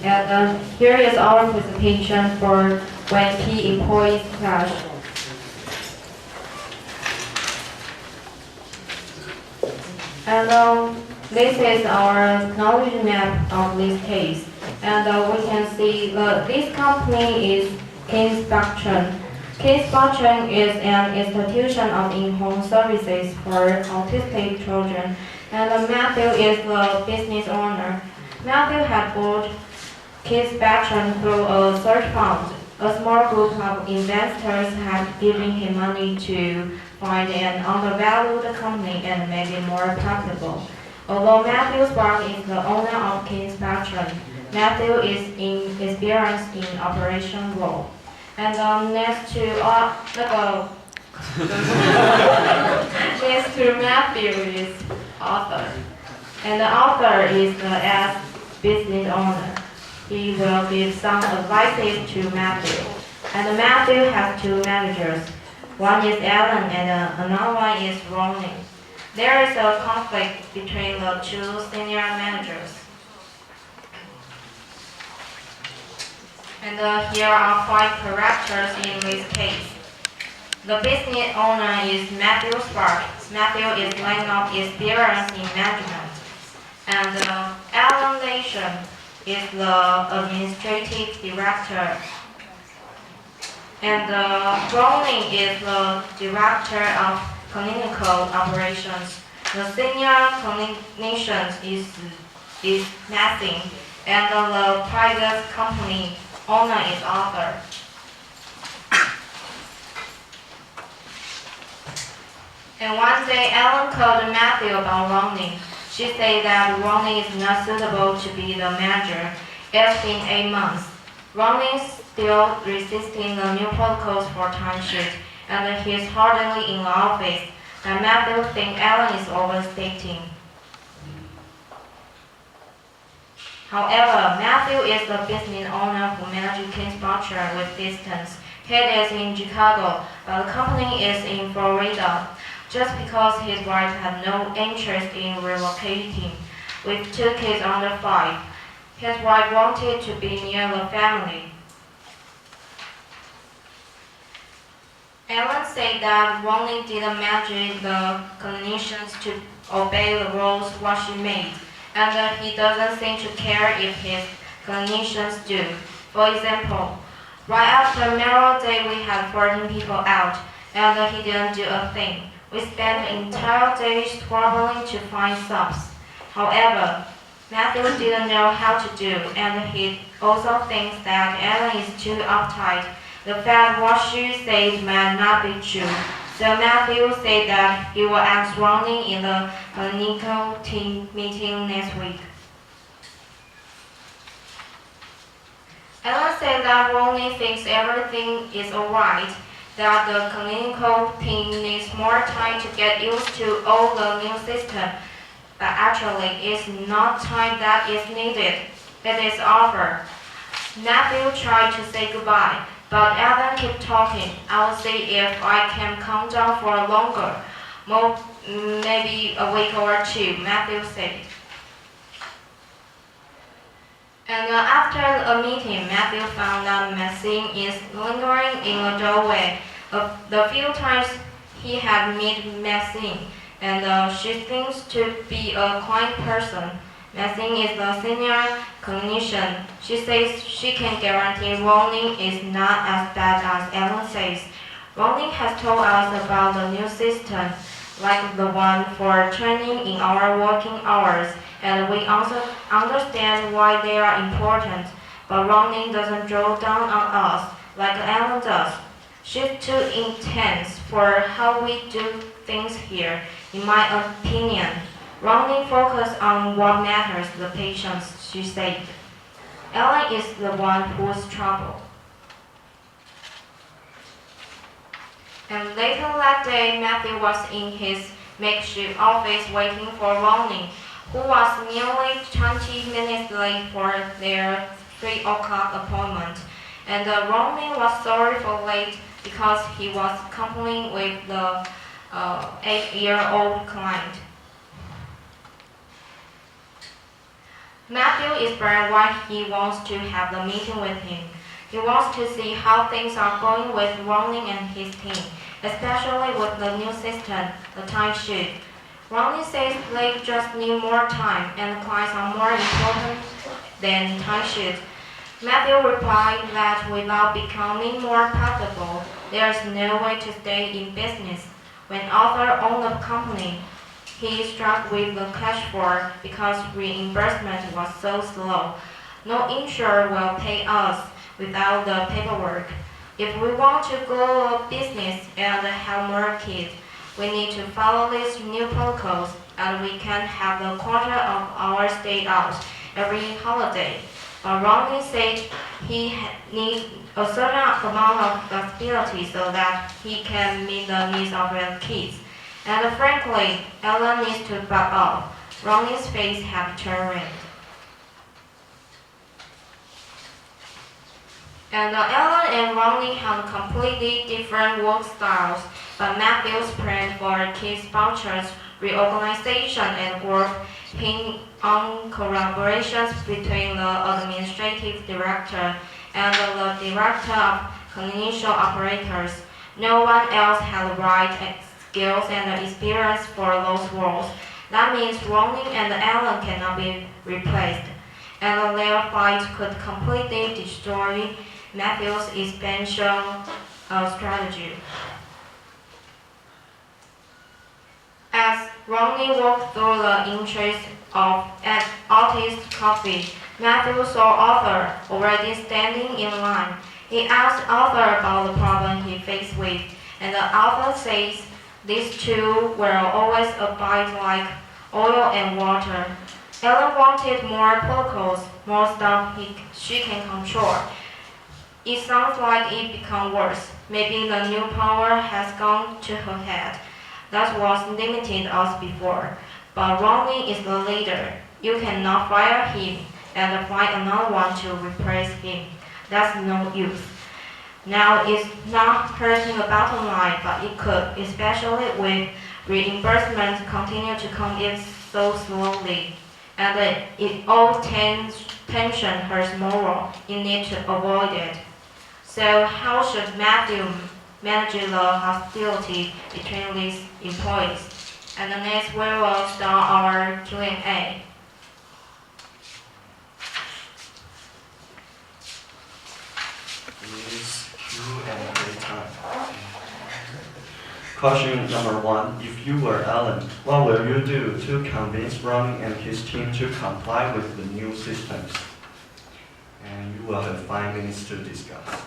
And here is our presentation for when key employees clash. And this is our knowledge map of this case. And we can see this company is King's Spectrum. King's Spectrum is an institution of in-home services for autistic children. And Matthew is the business owner. Matthew had bought King's Spectrum through a search fund. A small group of investors had given him money to find an undervalued company and make it more profitable. Although Matthew Spark is the owner of King's Spectrum, Matthew is experienced in operation role. And next to next to Matthew is Arthur. And the author is the as business owner. He will give some advice to Matthew. And Matthew has two managers. One is Alan and another one is Ronnie. There is a conflict between the two senior managers. And here are 5 characters in this case. The business owner is Matthew Spark. Matthew is laying of experience in management. And Alan Nation is the administrative director. And Ronnie is the director of clinical operations. The senior clinician is Matthew, and the private company owner is Arthur. And one day, Ellen called Matthew about Ronnie. She said that Ronnie is not suitable to be the manager. It's been 8 months. Ronnie is still resisting the new protocols for timesheet, and he's hardly in the office. And Matthew thinks Ellen is overstating. However, Matthew is the business owner who manages King's Spectrum with distance. He is in Chicago, but the company is in Florida. Just because his wife had no interest in relocating, with 2 kids under 5, his wife wanted to be near the family. Ellen said that Ronnie didn't manage the clinicians to obey the rules what she made, and he doesn't seem to care if his clinicians do. For example, right after Memorial Day we had 14 people out, and he didn't do a thing. We spent the entire day scrabbling to find subs. However, Matthew didn't know how to do, and he also thinks that Ellen is too uptight. The fact what she said might not be true. So Matthew said that he will ask Ronnie in the clinical team meeting next week. Ellen said that Ronnie thinks everything is alright, that the clinical team needs more time to get used to all the new system, but actually it's not time that is needed. It is over. Matthew tried to say goodbye, but Ellen kept talking. I will see if I can calm down for longer, maybe a week or 2, Matthew said. And after a meeting, Matthew found that Maxine is lingering in the doorway. The few times he had met Maxine, and she seems to be a quiet person. Maxine is the senior clinician. She says she can guarantee Ronnie is not as bad as Ellen says. Ronnie has told us about the new system, like the one for training in our working hours, and we also understand why they are important, but Ronnie doesn't draw down on us like Ellen does. She's too intense for how we do things here, in my opinion. Ronnie focuses on what matters, the patients, she said. Ellen is the one who's trouble. And later that day, Matthew was in his makeshift office waiting for Ronnie, who was nearly 20 minutes late for their 3 o'clock appointment. And Ronnie was sorry for late because he was complaining with the 8-year-old client. Matthew explained why he wants to have the meeting with him. He wants to see how things are going with Ronnie and his team, especially with the new system, the timesheet. Ronnie says they just need more time and clients are more important than timesheets. Matthew replied that without becoming more profitable, there is no way to stay in business. When Arthur owned the company, he struggled with the cash flow because reimbursement was so slow. No insurer will pay us without the paperwork. If we want to grow a business and have more kids, we need to follow these new protocols, and we can't have the quarter of our stay out every holiday. But Ronnie said he needs a certain amount of flexibility so that he can meet the needs of his kids. And frankly, Ellen needs to back up. Ronnie's face had turned red. And Ellen and Ronnie have completely different work styles, but Matthew's plan for kids vouchers, reorganization, and work hing on collaborations between the administrative director and the director of financial operators. No one else had the right skills and experience for those roles. That means Ronnie and Ellen cannot be replaced, and their fight could completely destroy Matthew's expansion strategy. As Ronnie walked through the entrance of Artist Coffee, Matthew saw Arthur already standing in line. He asked Arthur about the problem he faced with, and Arthur says these two will always abide like oil and water. Ellen wanted more protocols, more stuff she can control. It sounds like it become worse. Maybe the new power has gone to her head. That was limited us before. But Ronnie is the leader. You cannot fire him and find another one to replace him. That's no use. Now it's not hurting the bottom line, but it could, especially with reimbursement continue to come in so slowly. And it all tension hurts moral. You need to avoid it. So how should Matthew manage the hostility between these employees? And next we will start our Q&A. It's Q&A time. Question number 1. If you were Ellen, what will you do to convince Ronnie and his team to comply with the new systems? And you will have 5 minutes to discuss.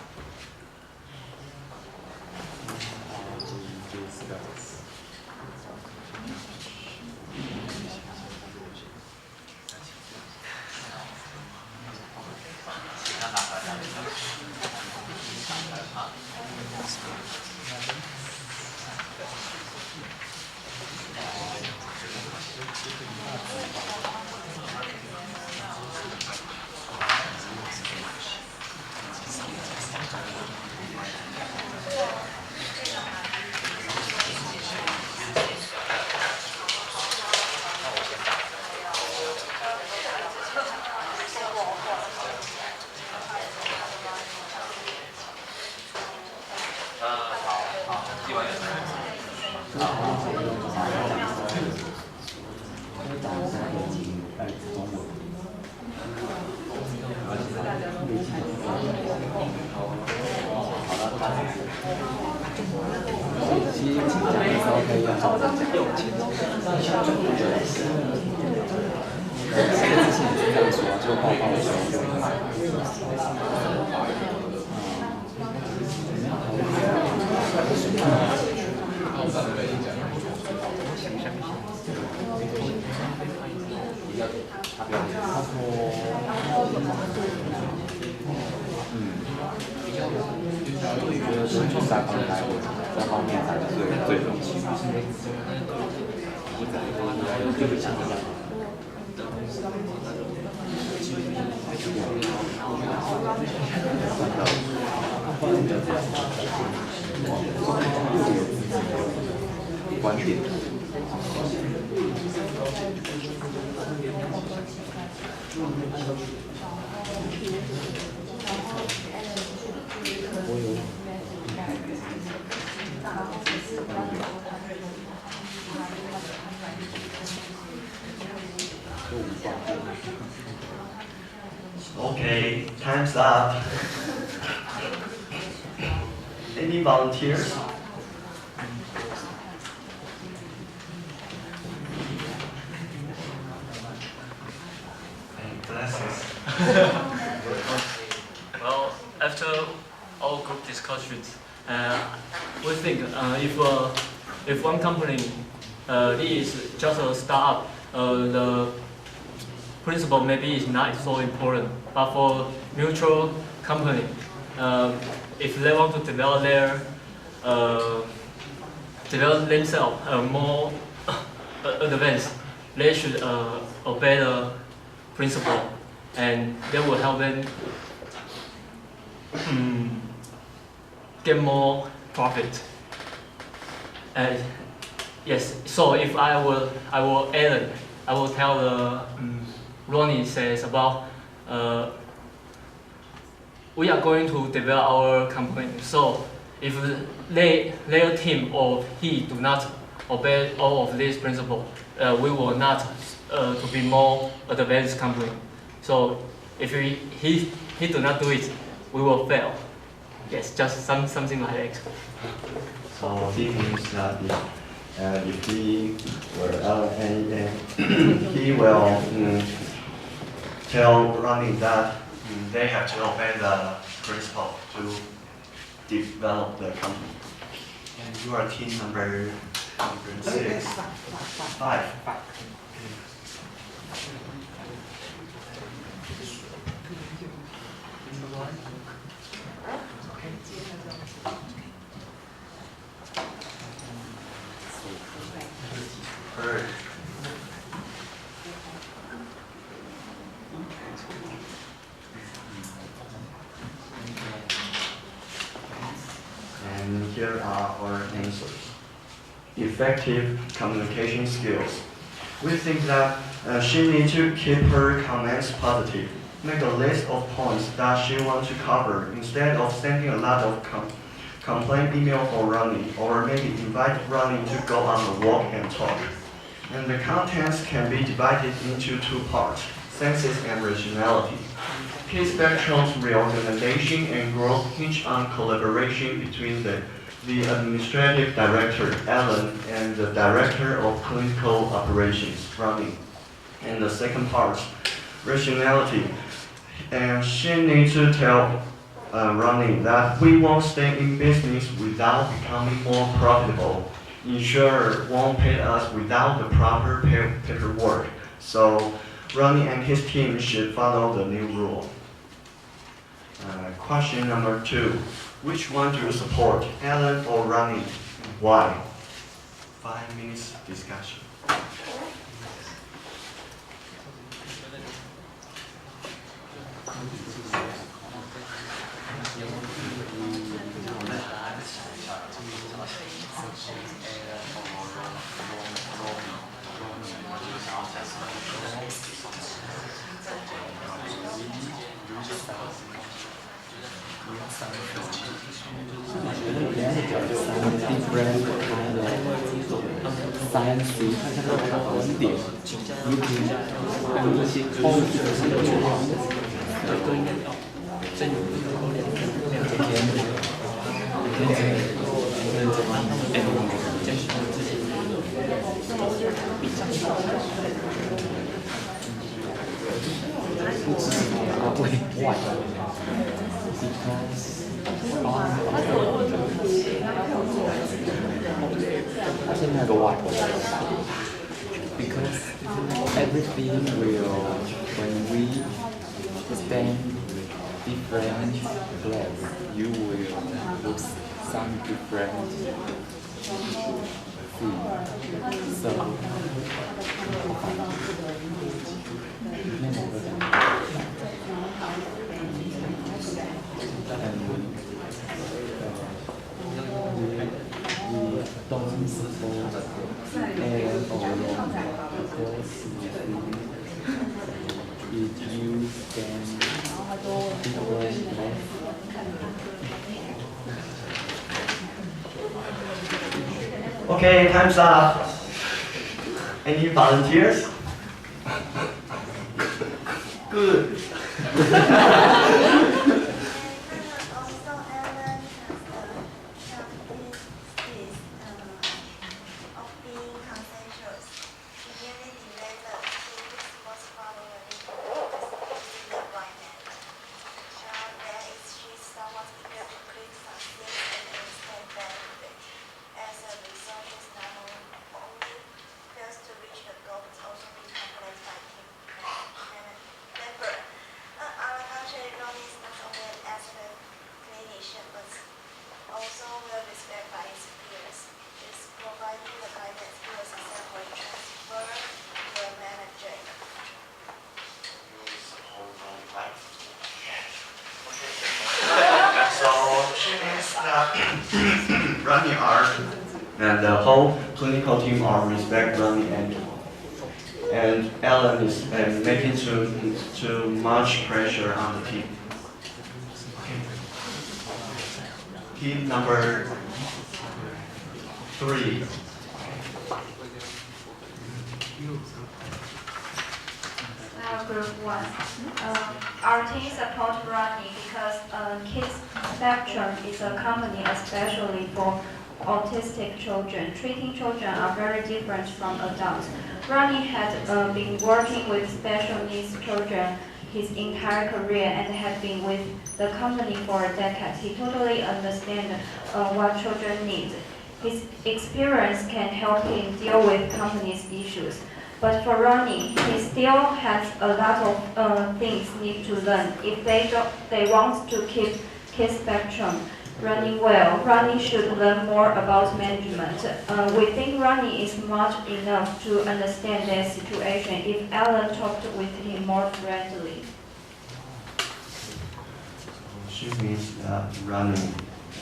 Okay, time's up. Any volunteers? And glasses. Well, after all group discussions, we think if one company is just a startup, the principle maybe is not so important. But for mutual company, if they want to develop themselves more advanced, they should obey the principle, and they will help them get more profit. Yes. So if I will Alan, I will tell the Ronnie says about we are going to develop our company. So if their team or he do not obey all of these principles, we will not to be more advanced company. So if he do not do it, we will fail. Yes, just something like that. So this means that if he were he will tell Ronnie that they have to obey the principle to develop the company. And you are team number 5. Heard. And here are our answers. Effective communication skills. We think that she needs to keep her comments positive. Make a list of points that she wants to cover instead of sending a lot of complaint email for Ronnie, or maybe invite Ronnie to go on a walk and talk. And the contents can be divided into 2 parts, senses and rationality. Key spectrum's reorganization and growth hinge on collaboration between the administrative director, Alan, and the director of clinical operations, Ronnie. And the second part, rationality. And she needs to tell Ronnie that we won't stay in business without becoming more profitable. Insurer won't pay us without the proper paperwork. So Ronnie and his team should follow the new rule. Question number 2. Which one do you support, Alan or Ronnie? Why? 5 minutes discussion. Different kind of science 观点，你可以按一些空气的这个情况，都应该要真有不只是他会外，他现在的外 because everything will when we spend different place you will lose some different things so we don't support air or because if you can different less. Okay, time's up. Any volunteers? Good. Running art and the whole clinical team are respect running and Alan is making too much pressure on the team. Team number 3. Group 1. Our team supports running because Kids Spectrum is a company especially for autistic children. Treating children are very different from adults. Ronnie has been working with special needs children his entire career and has been with the company for a decade. He totally understands what children need. His experience can help him deal with company's issues. But for Ronnie, he still has a lot of things need to learn. If they want to keep Kids Spectrum running well, Ronnie should learn more about management. We think Ronnie is smart enough to understand their situation if Alan talked with him more friendly. She means that Ronnie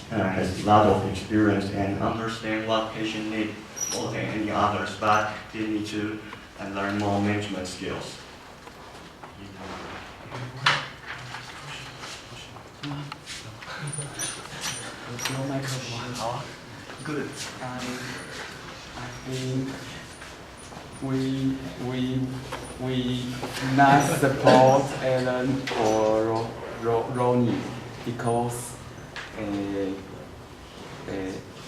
has a lot of experience and understand what patient need more than any others, but they need to learn more management skills. Good. I think we not support Alan or Ronnie because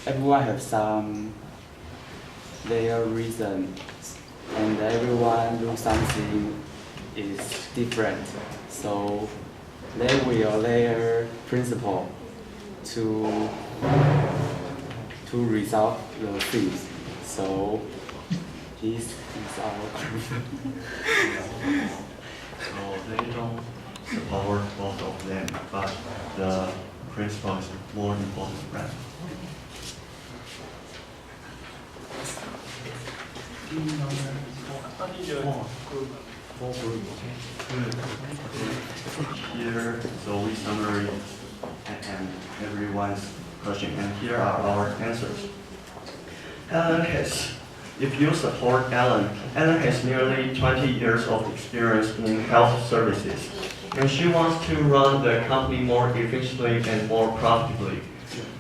everyone have some their reason and everyone do something is different. So they will their principle to resolve the things. So this is our group. So they don't support both of them, but the principle is more important, right? Four group. Good. Here, so we summary and everyone's question, and here are our answers. Alan has, if you support Alan has nearly 20 years of experience in health services, and she wants to run the company more efficiently and more profitably.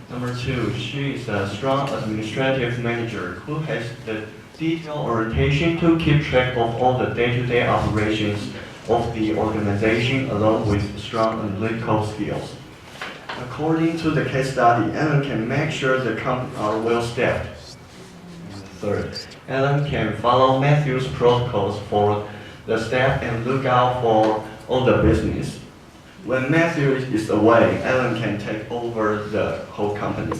Number 2, she is a strong administrative manager who has the detailed orientation to keep track of all the day-to-day operations of the organization along with strong analytical skills. According to the case study, Alan can make sure the company are well staffed. Third, Alan can follow Matthew's protocols for the staff and look out for all the business. When Matthew is away, Alan can take over the whole company.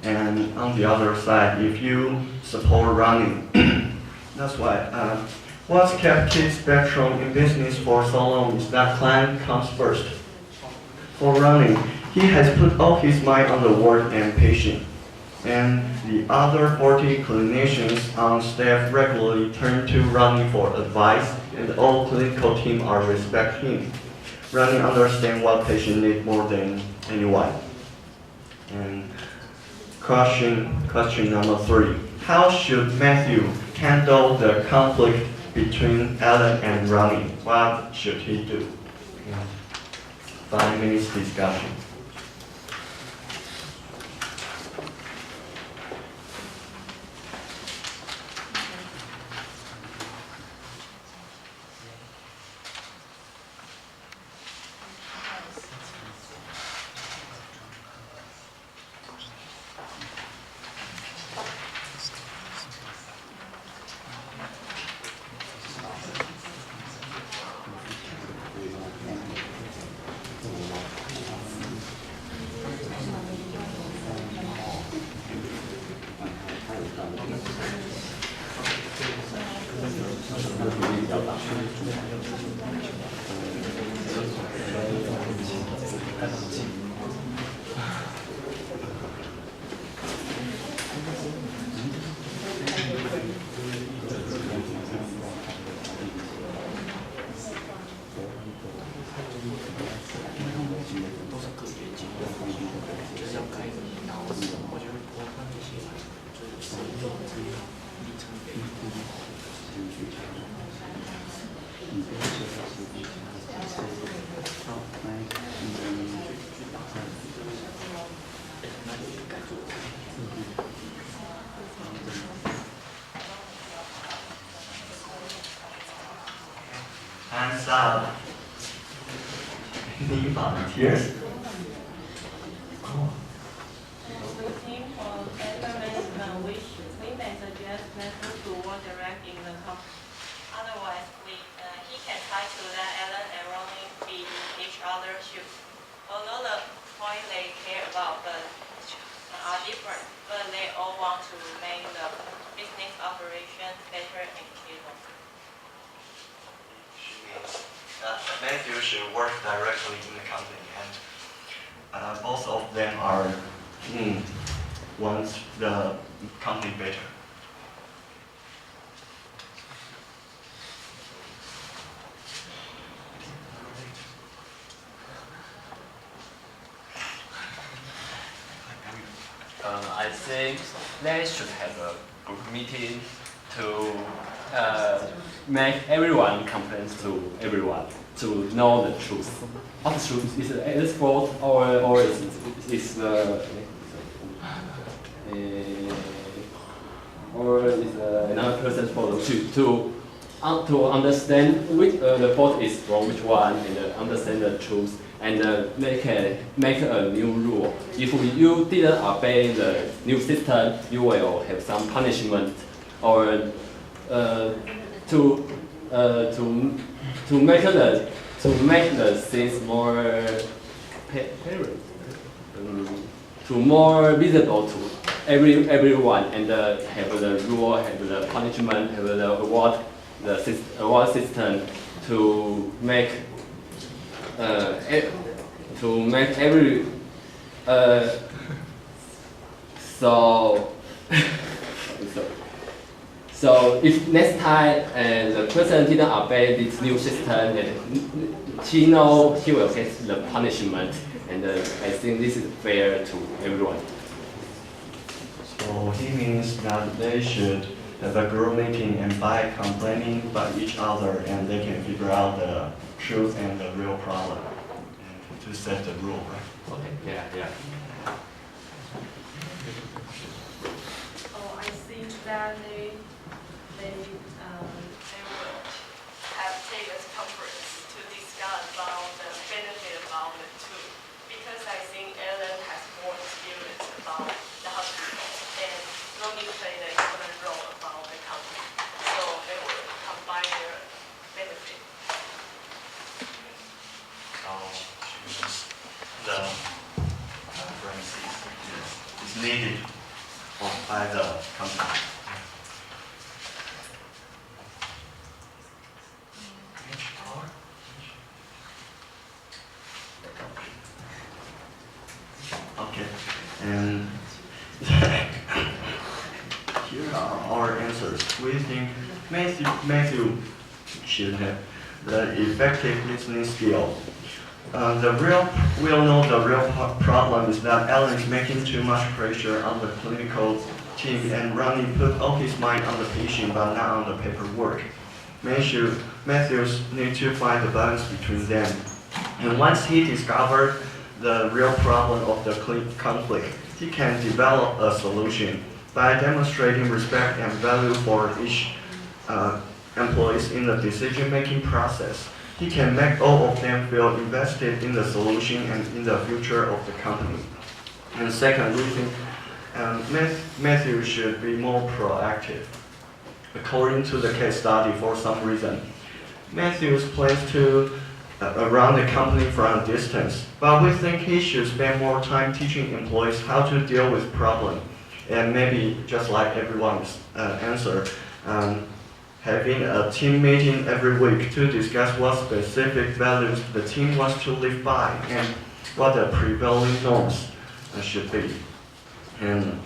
And on the other side, if you support running, that's why what's kept Kids Spectrum in business for so long is that client comes first. For running, he has put all his mind on the work and patient. And the other 40 clinicians on staff regularly turn to Ronnie for advice, and all clinical team are respect him. Ronnie understands what patient need more than anyone. And question number 3: how should Matthew handle the conflict between Alan and Ronnie. What should he do? 5 minutes discussion. Hands up. Any volunteers? Waiting for better management, which we may suggest Matthew to work direct in the company. Otherwise, he can try to let Alan and Ronnie be in each other's shoes. Although the point they care about are different, but they all want to make the business operation better and cleaner. Matthew should work directly in the company, and both of them are want the company better. I think they should have a group meeting to make everyone complain to everyone to know the truth. What the truth is Alice's fault or is another person's fault to understand which the fault is wrong, which one, and understand the truth. And they can make a new rule. If you didn't obey the new system, you will have some punishment, or to make the things more more visible to everyone, and have the rule, have the punishment, have the award system to make every so if next time the person didn't obey this new system, and he knows he will get the punishment, and I think this is fair to everyone. So he means that they should have a group meeting and by complaining by each other, and they can figure out the truth and the real problem and to set the rule, right? Okay. Yeah. Oh, I think that they will have take a conference to discuss about the benefit about the two, because I think Ellen has more experience about the hospital and Ronnie played an important role about the company, so they will combine their benefit. The conference is needed by the company. Okay, and here are our answers. We think Matthew should have the effective listening skill. We all know the real problem is that Alan is making too much pressure on the clinical team, and Ronnie put all his mind on the patient but not on the paperwork. Matthews needs to find the balance between them. And once he discovered the real problem of the conflict, he can develop a solution by demonstrating respect and value for each employees in the decision-making process. He can make all of them feel invested in the solution and in the future of the company. And second, we think Matthew should be more proactive. According to the case study, for some reason, Matthews plans to run the company from a distance, but we think he should spend more time teaching employees how to deal with problems, and maybe just like everyone's answer, having a team meeting every week to discuss what specific values the team wants to live by and what the prevailing norms should be. And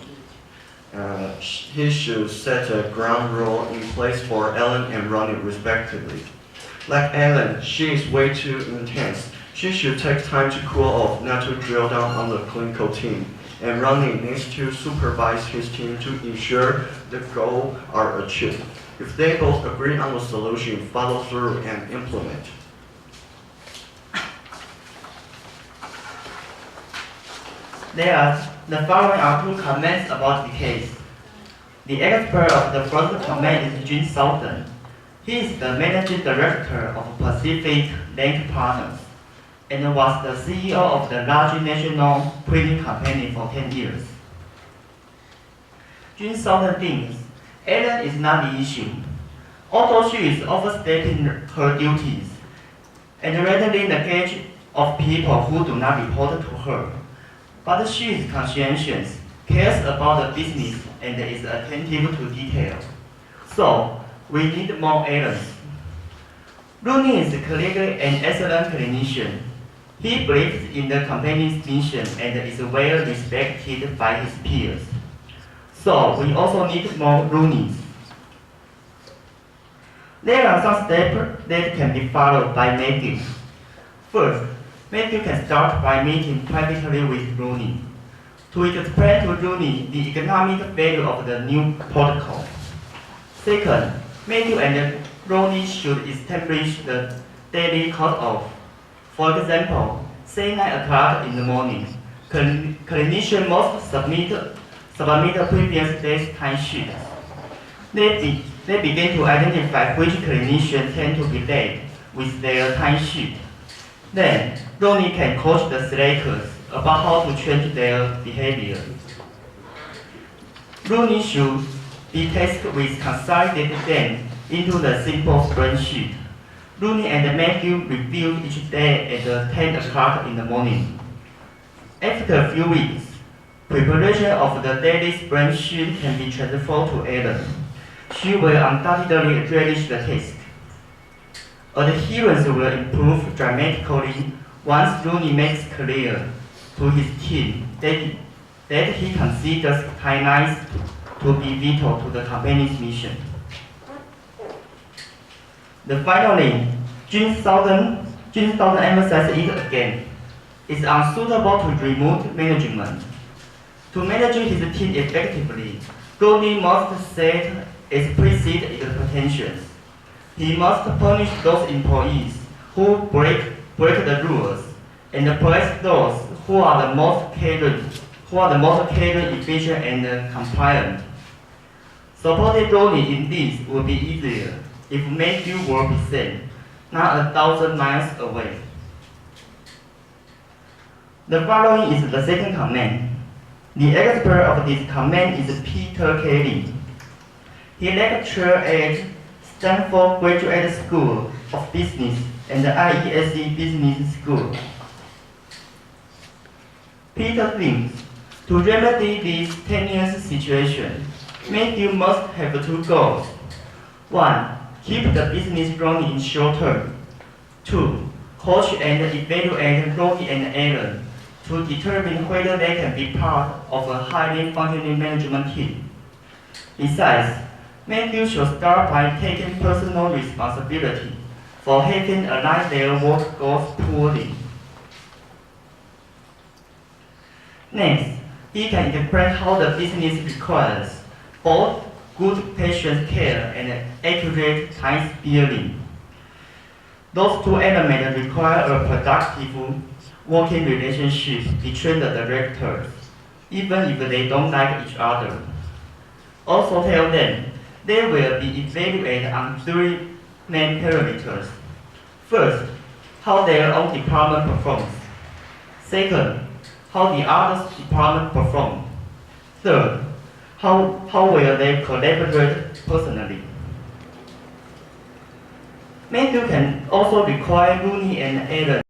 he should set a ground rule in place for Ellen and Ronnie respectively. Like Ellen, she is way too intense. She should take time to cool off, not to drill down on the clinical team. And Ronnie needs to supervise his team to ensure the goals are achieved. If they both agree on the solution, follow through and implement. The following are two comments about the case. The expert of the first comment is Jun Southern. He is the managing director of Pacific Link Partners and was the CEO of the large national printing company for 10 years. Jun Southern thinks Ellen is not the issue, although she is overstating her duties and readily engage of people who do not report to her. But she is conscientious, cares about the business, and is attentive to detail. So, we need more Ellens. Rooney is clearly an excellent clinician. He believes in the company's mission and is well respected by his peers. So, we also need more Rooneys. There are some steps that can be followed by Matthew. First, Matthew can start by meeting privately with Rooney to explain to Rooney the economic value of the new protocol. Second, Matthew and Rooney should establish the daily cut-off. For example, say 9 o'clock in the morning, clinicians must submit previous day's time sheets. They begin to identify which clinicians tend to be late with their time sheet. Then, Rooney can coach the slackers about how to change their behavior. Rooney should be tasked with consolidating them into the simple spreadsheet. Rooney and Matthew review each day at 10 o'clock in the morning. After a few weeks, preparation of the daily spreadsheet can be transferred to Ellen. She will undoubtedly relish the task. Adherence will improve dramatically once Rooney makes clear to his team that he considers kindness to be vital to the company's mission. Finally, Jun Southern emphasizes it again. It's unsuitable to remote management. To manage his team effectively, Rooney must set explicit expectations. He must punish those employees who break the rules and praise those who are the most caring, efficient, and compliant. Supporting Rooney in this would be easier if Matthew were present, not 1,000 miles away. The following is the second comment. The expert of this comment is Peter Kelly. He lectured at Stanford Graduate School of Business and the IESE Business School. Peter thinks to remedy this tenuous situation, Matthew must have two goals. 1. Keep the business running in short term. 2. Coach and evaluate Rooney and Ellen to determine whether they can be part of a highly functioning management team. Besides, Matthew should start by taking personal responsibility for having aligned their work goals poorly. Next, he can explain how the business requires both good patient care, and accurate time steering. Those two elements require a productive working relationship between the directors, even if they don't like each other. Also tell them they will be evaluated on three main parameters. First, how their own department performs. Second, how the other department perform. Third, how will they collaborate personally. Matthew can also require Rooney and Allen